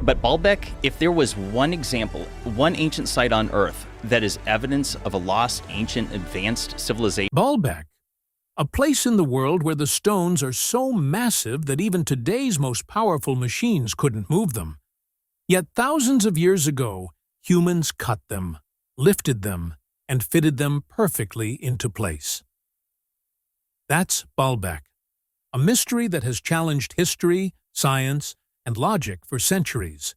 But Baalbek, if there was one example, one ancient site on Earth that is evidence of a lost, ancient, advanced civilization. Baalbek, a place in the world where the stones are so massive that even today's most powerful machines couldn't move them. Yet thousands of years ago, humans cut them, lifted them, and fitted them perfectly into place. That's Baalbek, a mystery that has challenged history, science, and logic for centuries.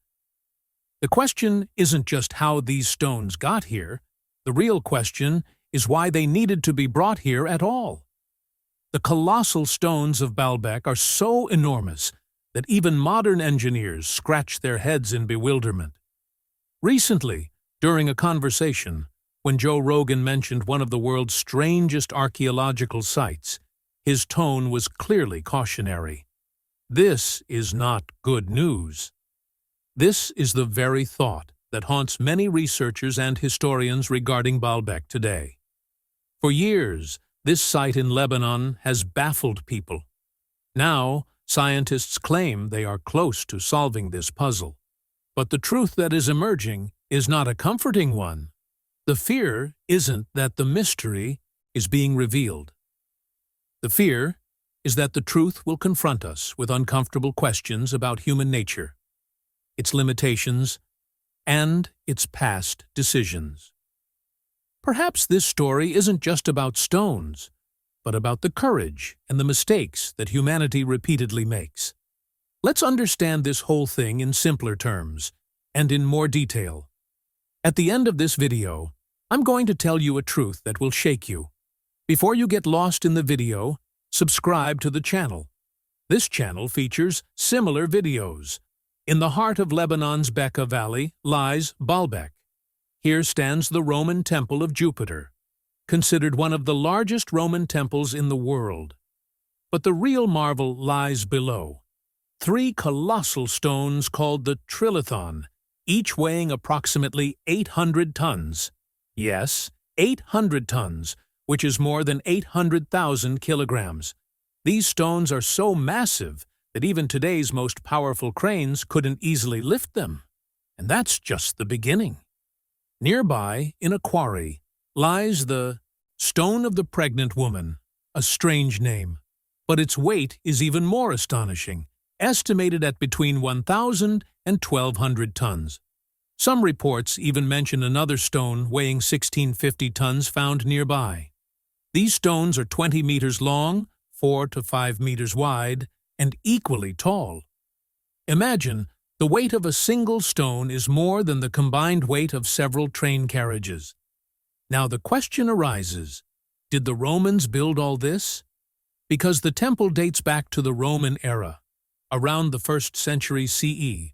The question isn't just how these stones got here. The real question is why they needed to be brought here at all. The colossal stones of Baalbek are so enormous that even modern engineers scratch their heads in bewilderment. Recently, during a conversation, when Joe Rogan mentioned one of the world's strangest archaeological sites, his tone was clearly cautionary. This is not good news. This is the very thought that haunts many researchers and historians regarding Baalbek today. For years, this site in Lebanon has baffled people. Now, scientists claim they are close to solving this puzzle. But the truth that is emerging is not a comforting one. The fear isn't that the mystery is being revealed. The fear is that the truth will confront us with uncomfortable questions about human nature, its limitations, and its past decisions. Perhaps this story isn't just about stones, but about the courage and the mistakes that humanity repeatedly makes. Let's understand this whole thing in simpler terms and in more detail. At the end of this video, I'm going to tell you a truth that will shake you. Before you get lost in the video, subscribe to the channel. This channel features similar videos. In the heart of Lebanon's Bekaa Valley lies Baalbek. Here stands the Roman Temple of Jupiter, considered one of the largest Roman temples in the world. But the real marvel lies below. 3 colossal stones called the Trilithon, each weighing approximately 800 tons. Yes, 800 tons, which is more than 800,000 kilograms. These stones are so massive that even today's most powerful cranes couldn't easily lift them. And that's just the beginning. Nearby, in a quarry, lies the Stone of the Pregnant Woman, a strange name. But its weight is even more astonishing, estimated at between 1,000 and 1,200 tons. Some reports even mention another stone weighing 1,650 tons found nearby. These stones are 20 meters long, 4 to 5 meters wide, and equally tall. Imagine, the weight of a single stone is more than the combined weight of several train carriages. Now the question arises, did the Romans build all this? Because the temple dates back to the Roman era, around the 1st century CE.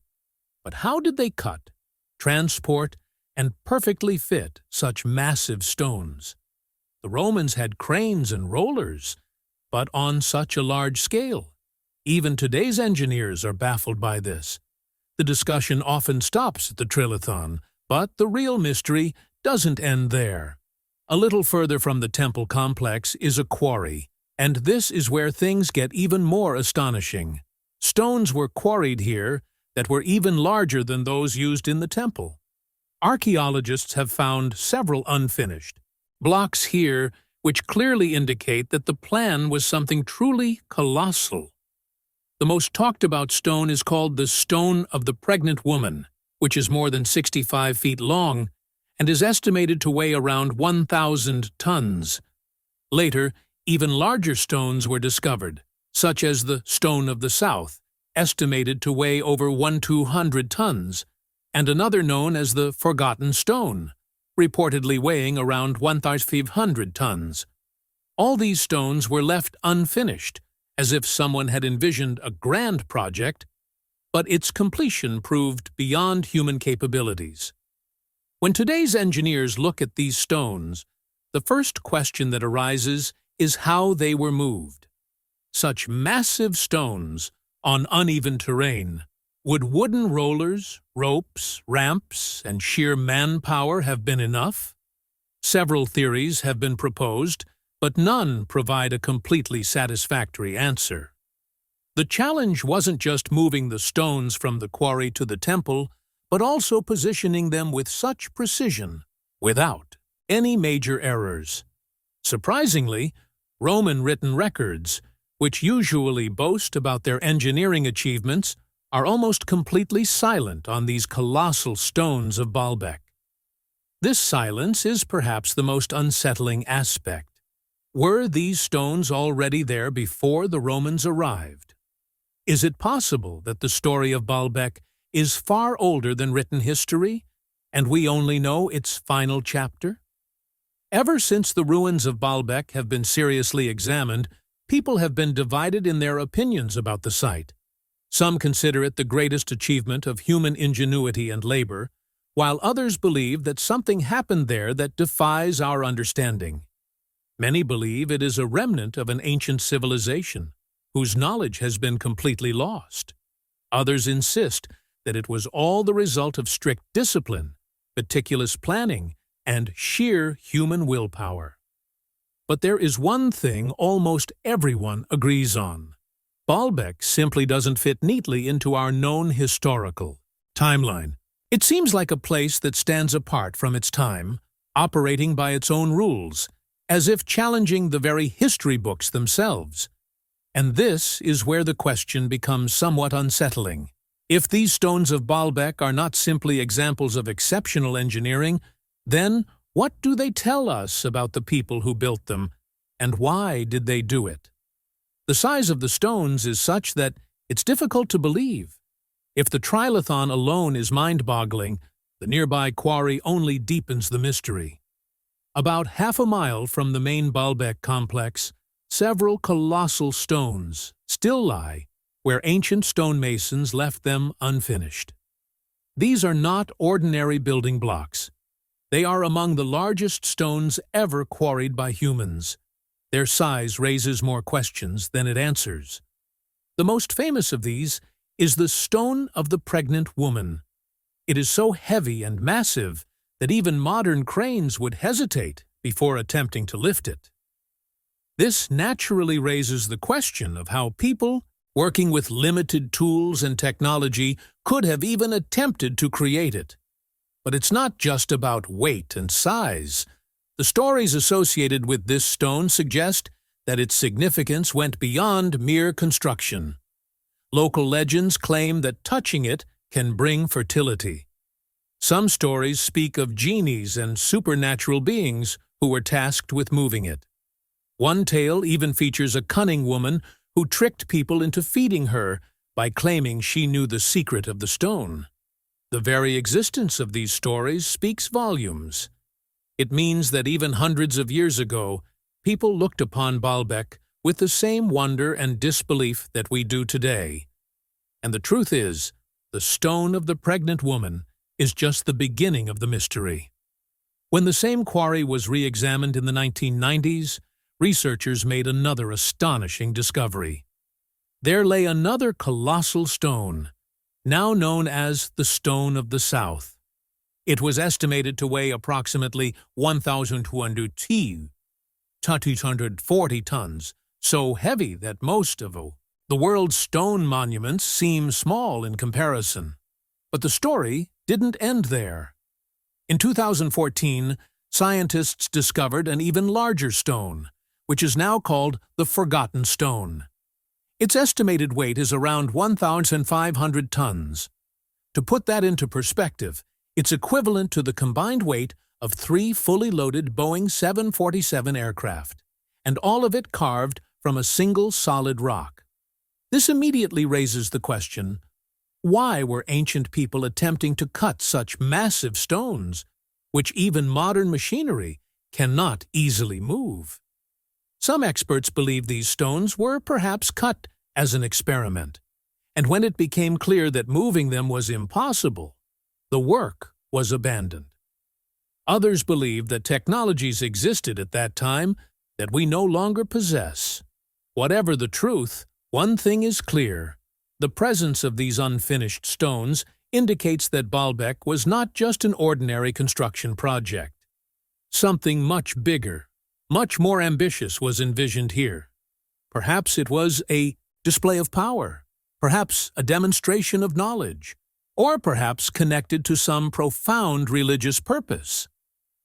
But how did they cut, transport, and perfectly fit such massive stones? The Romans had cranes and rollers, but on such a large scale. Even today's engineers are baffled by this. The discussion often stops at the Trilithon, but the real mystery doesn't end there. A little further from the temple complex is a quarry, and this is where things get even more astonishing. Stones were quarried here that were even larger than those used in the temple. Archaeologists have found several unfinished blocks here which clearly indicate that the plan was something truly colossal. The most talked about stone is called the Stone of the Pregnant Woman, which is more than 65 feet long and is estimated to weigh around 1,000 tons. Later, even larger stones were discovered, such as the Stone of the South, estimated to weigh over 1,200 tons, and another known as the Forgotten Stone, reportedly weighing around 1,500 tons. All these stones were left unfinished, as if someone had envisioned a grand project, but its completion proved beyond human capabilities. When today's engineers look at these stones, the first question that arises is how they were moved. Such massive stones on uneven terrain, would wooden rollers, ropes, ramps, and sheer manpower have been enough? Several theories have been proposed, but none provide a completely satisfactory answer. The challenge wasn't just moving the stones from the quarry to the temple, but also positioning them with such precision, without any major errors. Surprisingly, Roman written records, which usually boast about their engineering achievements, are almost completely silent on these colossal stones of Baalbek. This silence is perhaps the most unsettling aspect. Were these stones already there before the Romans arrived? Is it possible that the story of Baalbek is far older than written history, and we only know its final chapter? Ever since the ruins of Baalbek have been seriously examined, people have been divided in their opinions about the site. Some consider it the greatest achievement of human ingenuity and labor, while others believe that something happened there that defies our understanding. Many believe it is a remnant of an ancient civilization, whose knowledge has been completely lost. Others insist that it was all the result of strict discipline, meticulous planning, and sheer human willpower. But there is one thing almost everyone agrees on. Baalbek simply doesn't fit neatly into our known historical timeline. It seems like a place that stands apart from its time, operating by its own rules, as if challenging the very history books themselves. And this is where the question becomes somewhat unsettling. If these stones of Baalbek are not simply examples of exceptional engineering, then what do they tell us about the people who built them, and why did they do it? The size of the stones is such that it's difficult to believe. If the trilithon alone is mind-boggling, the nearby quarry only deepens the mystery. About half a mile from the main Baalbek complex, several colossal stones still lie where ancient stonemasons left them unfinished. These are not ordinary building blocks. They are among the largest stones ever quarried by humans. Their size raises more questions than it answers. The most famous of these is the Stone of the Pregnant Woman. It is so heavy and massive that even modern cranes would hesitate before attempting to lift it. This naturally raises the question of how people, working with limited tools and technology, could have even attempted to create it. But it's not just about weight and size. The stories associated with this stone suggest that its significance went beyond mere construction. Local legends claim that touching it can bring fertility. Some stories speak of genies and supernatural beings who were tasked with moving it. One tale even features a cunning woman who tricked people into feeding her by claiming she knew the secret of the stone. The very existence of these stories speaks volumes. It means that even hundreds of years ago, people looked upon Baalbek with the same wonder and disbelief that we do today. And the truth is, the Stone of the Pregnant Woman is just the beginning of the mystery. When the same quarry was re-examined in the 1990s, researchers made another astonishing discovery. There lay another colossal stone, now known as the Stone of the South. It was estimated to weigh approximately 1,240 tons, so heavy that most of the world's stone monuments seem small in comparison. But the story didn't end there. In 2014, scientists discovered an even larger stone, which is now called the Forgotten Stone. Its estimated weight is around 1,500 tons. To put that into perspective, it's equivalent to the combined weight of 3 fully loaded Boeing 747 aircraft, and all of it carved from a single solid rock. This immediately raises the question, why were ancient people attempting to cut such massive stones, which even modern machinery cannot easily move? Some experts believe these stones were perhaps cut as an experiment, and when it became clear that moving them was impossible, the work was abandoned. Others believe that technologies existed at that time that we no longer possess. Whatever the truth, one thing is clear. The presence of these unfinished stones indicates that Baalbek was not just an ordinary construction project. Something much bigger, much more ambitious was envisioned here. Perhaps it was a display of power, perhaps a demonstration of knowledge, or perhaps connected to some profound religious purpose.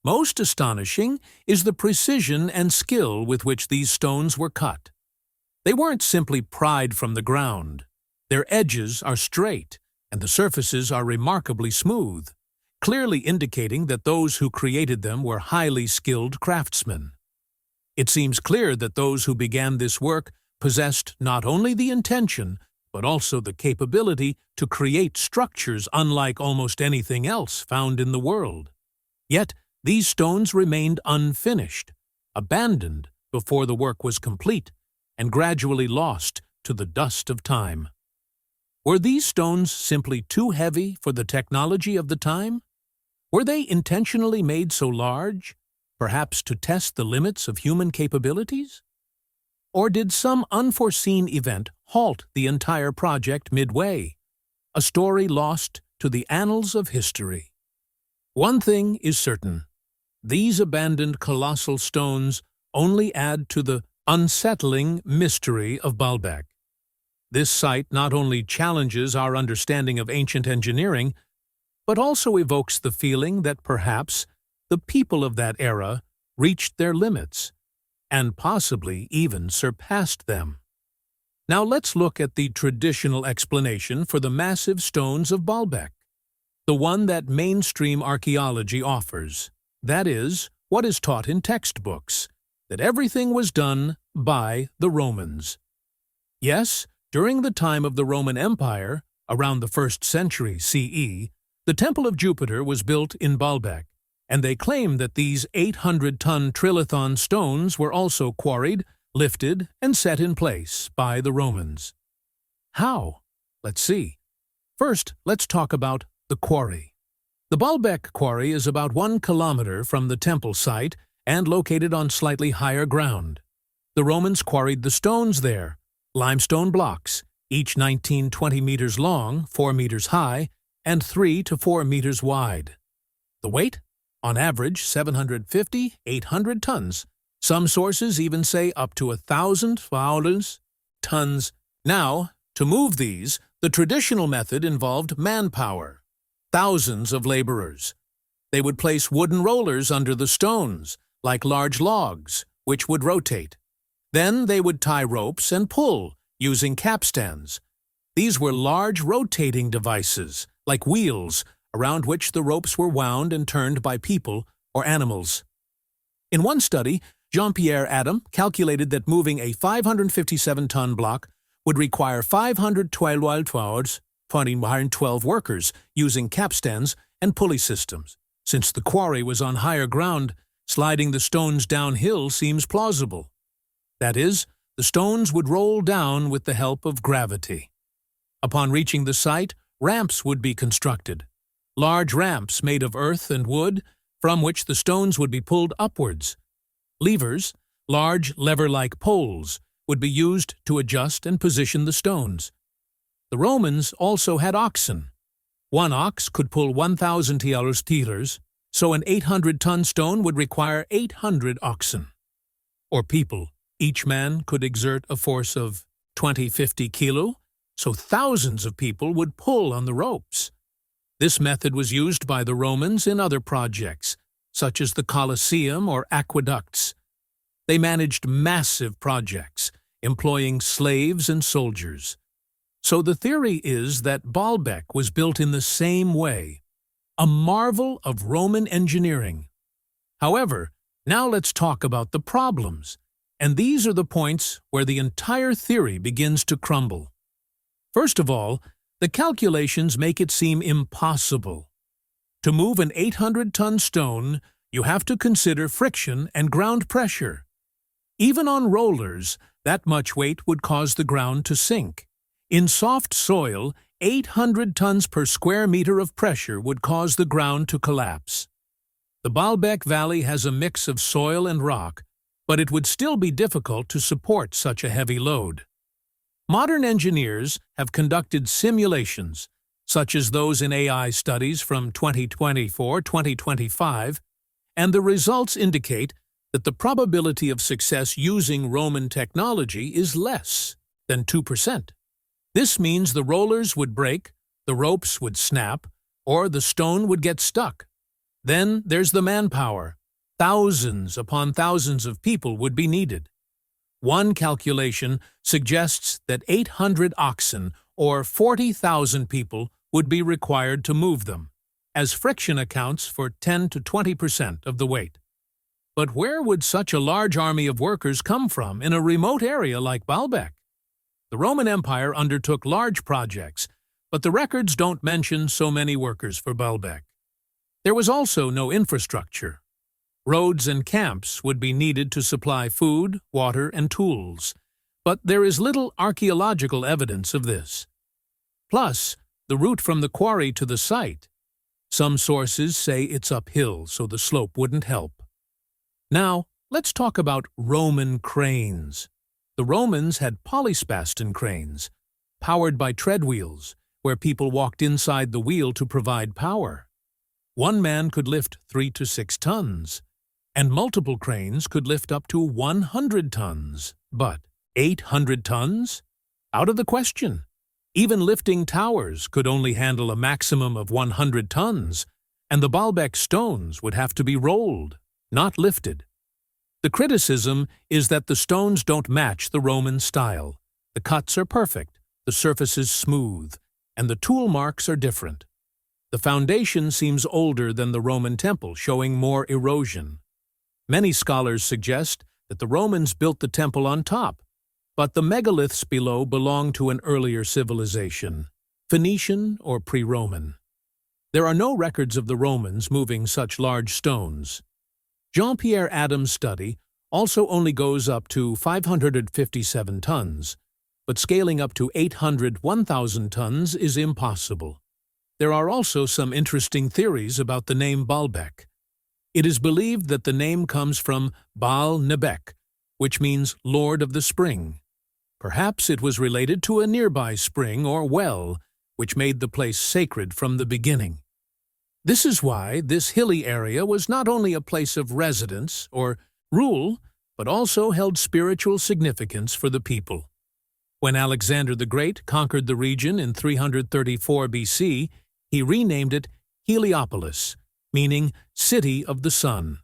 Most astonishing is the precision and skill with which these stones were cut. They weren't simply pried from the ground. Their edges are straight, and the surfaces are remarkably smooth, clearly indicating that those who created them were highly skilled craftsmen. It seems clear that those who began this work possessed not only the intention, but also the capability to create structures unlike almost anything else found in the world. Yet, these stones remained unfinished, abandoned before the work was complete, and gradually lost to the dust of time. Were these stones simply too heavy for the technology of the time? Were they intentionally made so large, perhaps to test the limits of human capabilities? Or did some unforeseen event halt the entire project midway, a story lost to the annals of history? One thing is certain. These abandoned colossal stones only add to the unsettling mystery of Baalbek. This site not only challenges our understanding of ancient engineering, but also evokes the feeling that perhaps the people of that era reached their limits, and possibly even surpassed them. Now let's look at the traditional explanation for the massive stones of Baalbek, the one that mainstream archaeology offers. That is, what is taught in textbooks, that everything was done by the Romans. Yes, during the time of the Roman Empire, around the 1st century CE, the Temple of Jupiter was built in Baalbek, and they claim that these 800-ton trilithon stones were also quarried, lifted, and set in place by the Romans. How? Let's see. First, let's talk about the quarry. The Baalbek quarry is about 1 kilometer from the temple site and located on slightly higher ground. The Romans quarried the stones there, limestone blocks, each 19-20 meters long, 4 meters high, and 3 to 4 meters wide. The weight? On average, 750-800 tons. Some sources even say up to 1,000 tons. Now, to move these, the traditional method involved manpower. Thousands of laborers. They would place wooden rollers under the stones, like large logs, which would rotate. Then they would tie ropes and pull, using capstans. These were large rotating devices, like wheels, around which the ropes were wound and turned by people or animals. In one study, Jean-Pierre Adam calculated that moving a 557-ton block would require 512 workers using capstans and pulley systems. Since the quarry was on higher ground, sliding the stones downhill seems plausible. That is, the stones would roll down with the help of gravity. Upon reaching the site, ramps would be constructed. Large ramps made of earth and wood, from which the stones would be pulled upwards. Levers, large lever-like poles, would be used to adjust and position the stones. The Romans also had oxen. One ox could pull 1,000 tiers, so an 800-ton stone would require 800 oxen. Or people. Each man could exert a force of 20-50 kilo, so thousands of people would pull on the ropes. This method was used by the Romans in other projects, such as the Colosseum or aqueducts. They managed massive projects, employing slaves and soldiers. So the theory is that Baalbek was built in the same way, a marvel of Roman engineering. However, now let's talk about the problems, and these are the points where the entire theory begins to crumble. First of all, the calculations make it seem impossible. To move an 800-ton stone, you have to consider friction and ground pressure. Even on rollers, that much weight would cause the ground to sink. In soft soil, 800 tons per square meter of pressure would cause the ground to collapse. The Baalbek Valley has a mix of soil and rock, but it would still be difficult to support such a heavy load. Modern engineers have conducted simulations, such as those in AI studies from 2024-2025, and the results indicate that the probability of success using Roman technology is less than 2%. This means the rollers would break, the ropes would snap, or the stone would get stuck. Then there's the manpower. Thousands upon thousands of people would be needed. One calculation suggests that 800 oxen, or 40,000 people, would be required to move them, as friction accounts for 10 to 20% of the weight. But where would such a large army of workers come from in a remote area like Baalbek? The Roman Empire undertook large projects, but the records don't mention so many workers for Baalbek. There was also no infrastructure. Roads and camps would be needed to supply food, water, and tools, but there is little archaeological evidence of this. Plus, the route from the quarry to the site. Some sources say it's uphill, so the slope wouldn't help. Now, let's talk about Roman cranes. The Romans had polyspaston cranes, powered by tread wheels, where people walked inside the wheel to provide power. One man could lift 3 to 6 tons, and multiple cranes could lift up to 100 tons. But 800 tons? Out of the question. Even lifting towers could only handle a maximum of 100 tons, and the Baalbek stones would have to be rolled, not lifted. The criticism is that the stones don't match the Roman style. The cuts are perfect, the surface is smooth, and the tool marks are different. The foundation seems older than the Roman temple, showing more erosion. Many scholars suggest that the Romans built the temple on top, but the megaliths below belong to an earlier civilization, Phoenician or pre-Roman. There are no records of the Romans moving such large stones. Jean-Pierre Adams' study also only goes up to 557 tons, but scaling up to 1,000 tons is impossible. There are also some interesting theories about the name Baalbek. It is believed that the name comes from Baalbek, which means Lord of the Spring. Perhaps it was related to a nearby spring or well, which made the place sacred from the beginning. This is why this hilly area was not only a place of residence or rule, but also held spiritual significance for the people. When Alexander the Great conquered the region in 334 BC, he renamed it Heliopolis, meaning City of the Sun.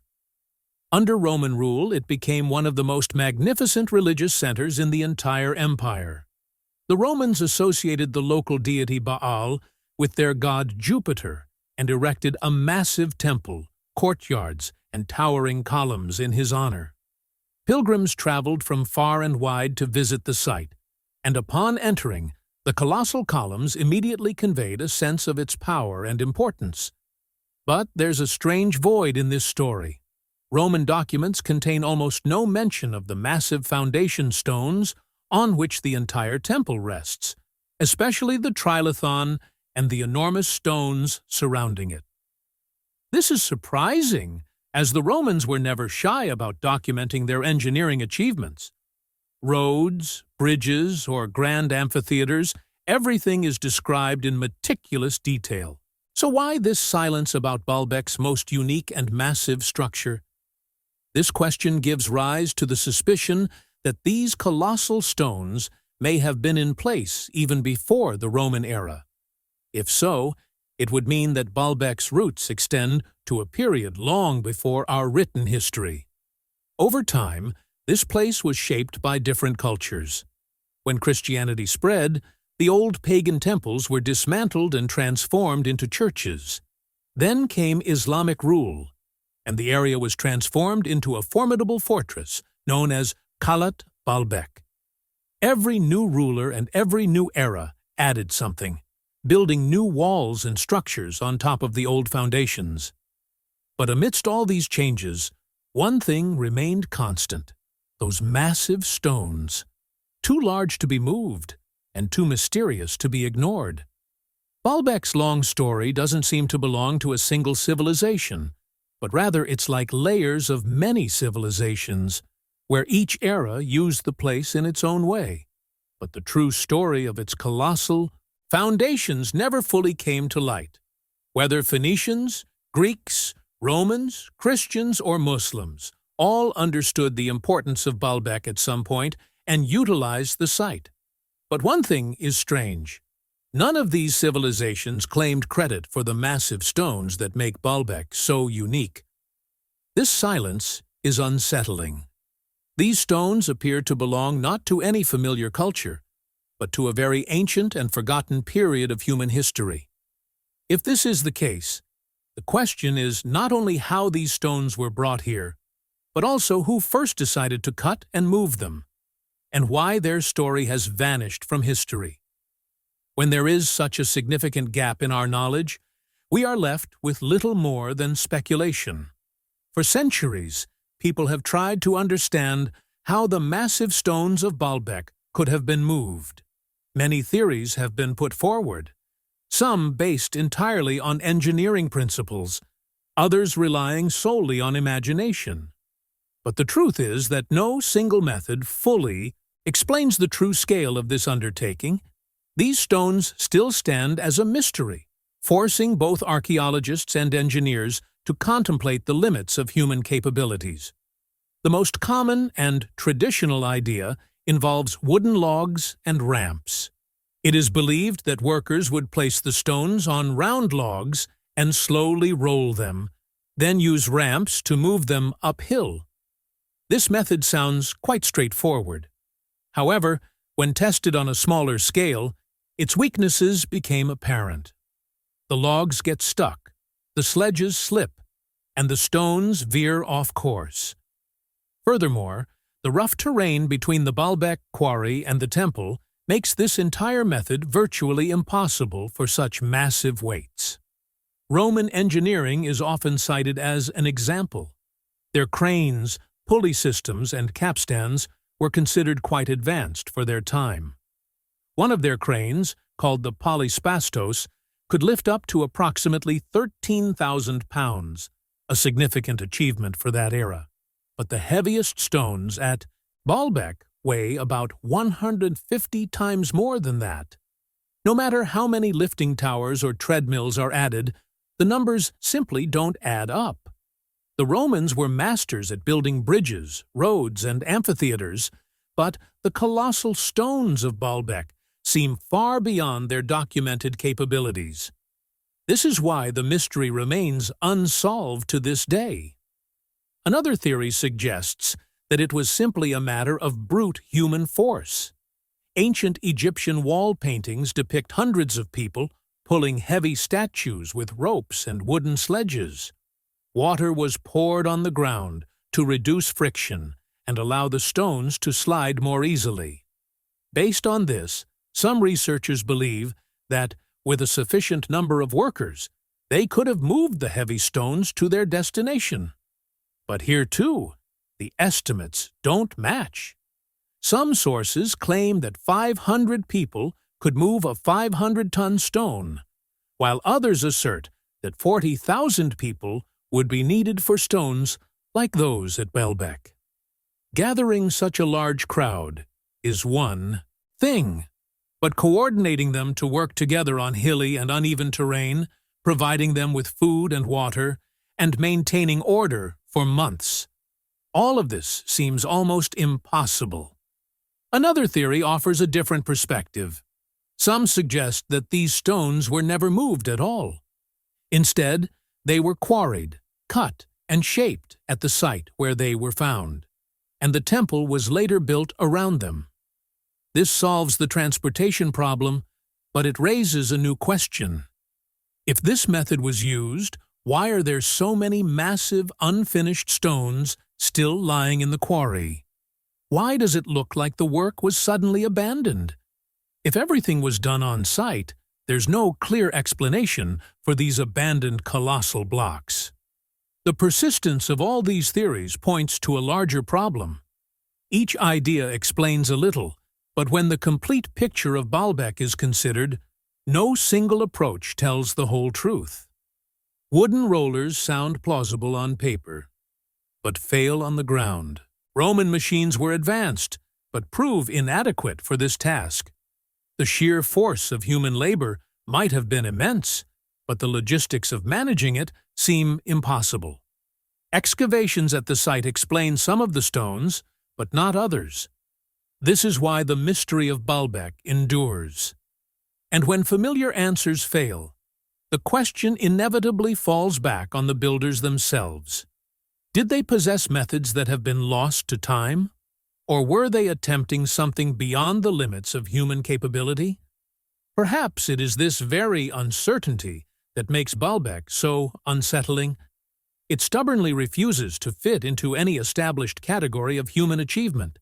Under Roman rule, it became one of the most magnificent religious centers in the entire empire. The Romans associated the local deity Baal with their god Jupiter and erected a massive temple, courtyards, and towering columns in his honor. Pilgrims traveled from far and wide to visit the site, and upon entering, the colossal columns immediately conveyed a sense of its power and importance. But there's a strange void in this story. Roman documents contain almost no mention of the massive foundation stones on which the entire temple rests, especially the trilithon and the enormous stones surrounding it. This is surprising, as the Romans were never shy about documenting their engineering achievements. Roads, bridges, or grand amphitheaters, everything is described in meticulous detail. So why this silence about Baalbek's most unique and massive structure? This question gives rise to the suspicion that these colossal stones may have been in place even before the Roman era. If so, it would mean that Baalbek's roots extend to a period long before our written history. Over time, this place was shaped by different cultures. When Christianity spread, the old pagan temples were dismantled and transformed into churches. Then came Islamic rule, and the area was transformed into a formidable fortress known as Qalat Baalbek. Every new ruler and every new era added something, building new walls and structures on top of the old foundations. But amidst all these changes, one thing remained constant: those massive stones, too large to be moved and too mysterious to be ignored. Baalbek's long story doesn't seem to belong to a single civilization, but rather it's like layers of many civilizations, where each era used the place in its own way. But the true story of its colossal foundations never fully came to light. Whether Phoenicians, Greeks, Romans, Christians, or Muslims, all understood the importance of Baalbek at some point and utilized the site. But one thing is strange. None of these civilizations claimed credit for the massive stones that make Baalbek so unique. This silence is unsettling. These stones appear to belong not to any familiar culture, but to a very ancient and forgotten period of human history. If this is the case, the question is not only how these stones were brought here, but also who first decided to cut and move them, and why their story has vanished from history. When there is such a significant gap in our knowledge, we are left with little more than speculation. For centuries, people have tried to understand how the massive stones of Baalbek could have been moved. Many theories have been put forward, some based entirely on engineering principles, others relying solely on imagination. But the truth is that no single method fully explains the true scale of this undertaking. These stones still stand as a mystery, forcing both archaeologists and engineers to contemplate the limits of human capabilities. The most common and traditional idea involves wooden logs and ramps. It is believed that workers would place the stones on round logs and slowly roll them, then use ramps to move them uphill. This method sounds quite straightforward. However, when tested on a smaller scale, its weaknesses became apparent. The logs get stuck, the sledges slip, and the stones veer off course. Furthermore, the rough terrain between the Baalbek quarry and the temple makes this entire method virtually impossible for such massive weights. Roman engineering is often cited as an example. Their cranes, pulley systems, and capstans were considered quite advanced for their time. One of their cranes, called the polyspastos, could lift up to approximately 13,000 pounds, a significant achievement for that era. But the heaviest stones at Baalbek weigh about 150 times more than that. No matter how many lifting towers or treadmills are added, the numbers simply don't add up. The Romans were masters at building bridges, roads, and amphitheaters, but the colossal stones of Baalbek seem far beyond their documented capabilities. This is why the mystery remains unsolved to this day. Another theory suggests that it was simply a matter of brute human force. Ancient Egyptian wall paintings depict hundreds of people pulling heavy statues with ropes and wooden sledges. Water was poured on the ground to reduce friction and allow the stones to slide more easily. Based on this, some researchers believe that, with a sufficient number of workers, they could have moved the heavy stones to their destination. But here, too, the estimates don't match. Some sources claim that 500 people could move a 500-ton stone, while others assert that 40,000 people would be needed for stones like those at Baalbek. Gathering such a large crowd is one thing, but coordinating them to work together on hilly and uneven terrain, providing them with food and water, and maintaining order for months. All of this seems almost impossible. Another theory offers a different perspective. Some suggest that these stones were never moved at all. Instead, they were quarried, cut, and shaped at the site where they were found, and the temple was later built around them. This solves the transportation problem, but it raises a new question. If this method was used, why are there so many massive, unfinished stones still lying in the quarry? Why does it look like the work was suddenly abandoned? If everything was done on site, there's no clear explanation for these abandoned colossal blocks. The persistence of all these theories points to a larger problem. Each idea explains a little, but when the complete picture of Baalbek is considered, no single approach tells the whole truth. Wooden rollers sound plausible on paper, but fail on the ground. Roman machines were advanced, but prove inadequate for this task. The sheer force of human labor might have been immense, but the logistics of managing it seem impossible. Excavations at the site explain some of the stones, but not others. This is why the mystery of Baalbek endures. And when familiar answers fail, the question inevitably falls back on the builders themselves. Did they possess methods that have been lost to time? Or were they attempting something beyond the limits of human capability? Perhaps it is this very uncertainty that makes Baalbek so unsettling. It stubbornly refuses to fit into any established category of human achievement.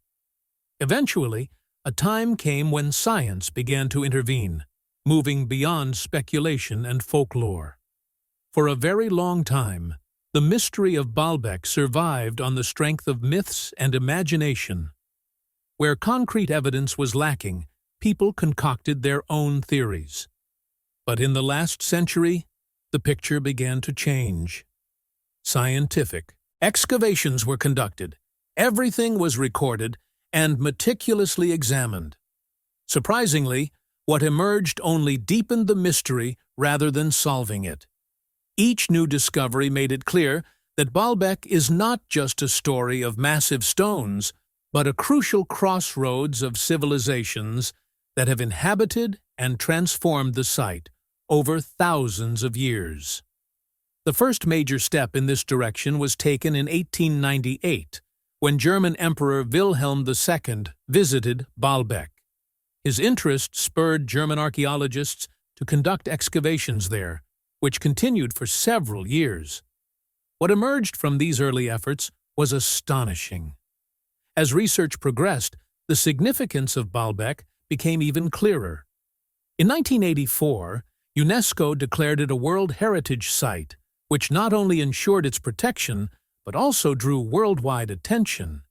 Eventually, a time came when science began to intervene, moving beyond speculation and folklore. For a very long time, the mystery of Baalbek survived on the strength of myths and imagination. Where concrete evidence was lacking, people concocted their own theories. But in the last century, the picture began to change. Scientific excavations were conducted, everything was recorded and meticulously examined. Surprisingly, what emerged only deepened the mystery rather than solving it. Each new discovery made it clear that Baalbek is not just a story of massive stones, but a crucial crossroads of civilizations that have inhabited and transformed the site over thousands of years. The first major step in this direction was taken in 1898, when German Emperor Wilhelm II visited Baalbek. His interest spurred German archaeologists to conduct excavations there, which continued for several years. What emerged from these early efforts was astonishing. As research progressed, the significance of Baalbek became even clearer. In 1984, UNESCO declared it a World Heritage Site, which not only ensured its protection, but also drew worldwide attention.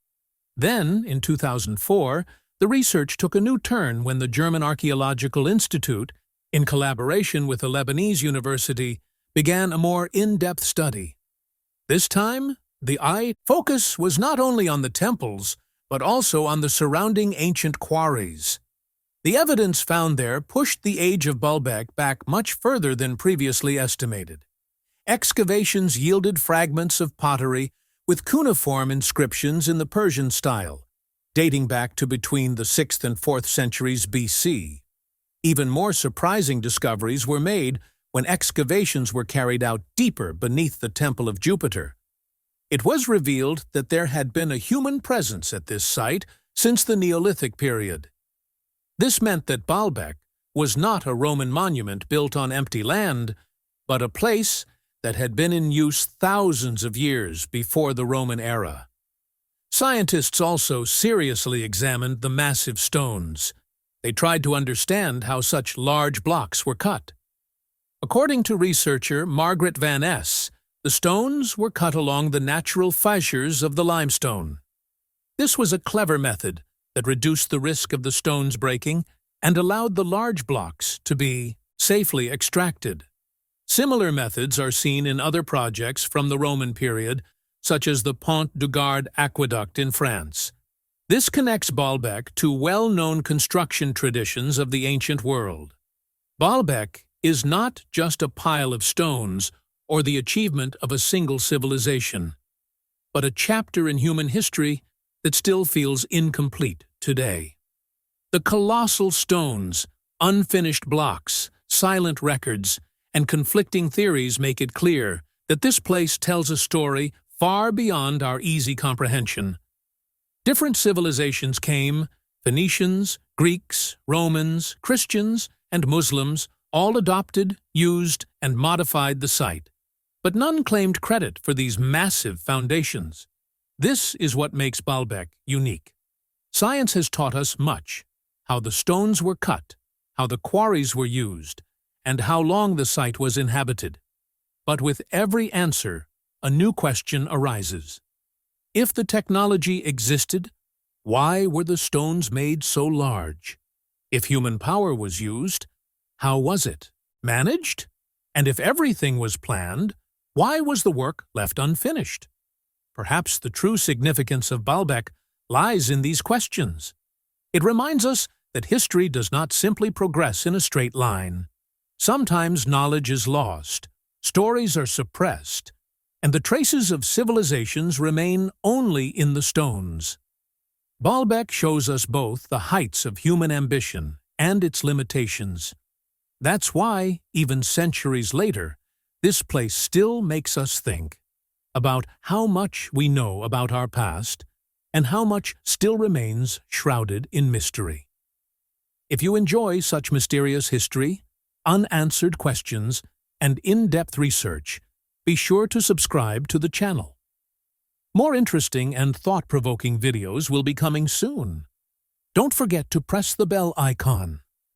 Then, in 2004, the research took a new turn when the German Archaeological Institute, in collaboration with a Lebanese university, began a more in-depth study. This time, the focus was not only on the temples, but also on the surrounding ancient quarries. The evidence found there pushed the age of Baalbek back much further than previously estimated. Excavations yielded fragments of pottery with cuneiform inscriptions in the Persian style, dating back to between the 6th and 4th centuries BC. Even more surprising discoveries were made when excavations were carried out deeper beneath the Temple of Jupiter. It was revealed that there had been a human presence at this site since the Neolithic period. This meant that Baalbek was not a Roman monument built on empty land, but a place that had been in use thousands of years before the Roman era. Scientists also seriously examined the massive stones. They tried to understand how such large blocks were cut. According to researcher Margaret Van Es, the stones were cut along the natural fissures of the limestone. This was a clever method that reduced the risk of the stones breaking and allowed the large blocks to be safely extracted. Similar methods are seen in other projects from the Roman period, such as the Pont du Gard aqueduct in France. This connects Baalbek to well-known construction traditions of the ancient world. Baalbek is not just a pile of stones or the achievement of a single civilization, but a chapter in human history that still feels incomplete today. The colossal stones, unfinished blocks, silent records, and conflicting theories make it clear that this place tells a story far beyond our easy comprehension. Different civilizations came: Phoenicians, Greeks, Romans, Christians, and Muslims all adopted, used, and modified the site. But none claimed credit for these massive foundations. This is what makes Baalbek unique. Science has taught us much: how the stones were cut, how the quarries were used, and how long the site was inhabited. But with every answer, a new question arises. If the technology existed, why were the stones made so large? If human power was used, how was it managed? And if everything was planned, why was the work left unfinished? Perhaps the true significance of Baalbek lies in these questions. It reminds us that history does not simply progress in a straight line. Sometimes knowledge is lost, stories are suppressed, and the traces of civilizations remain only in the stones. Baalbek shows us both the heights of human ambition and its limitations. That's why, even centuries later, this place still makes us think about how much we know about our past and how much still remains shrouded in mystery. If you enjoy such mysterious history, unanswered questions, and in-depth research, be sure to subscribe to the channel. More interesting and thought-provoking videos will be coming soon. Don't forget to press the bell icon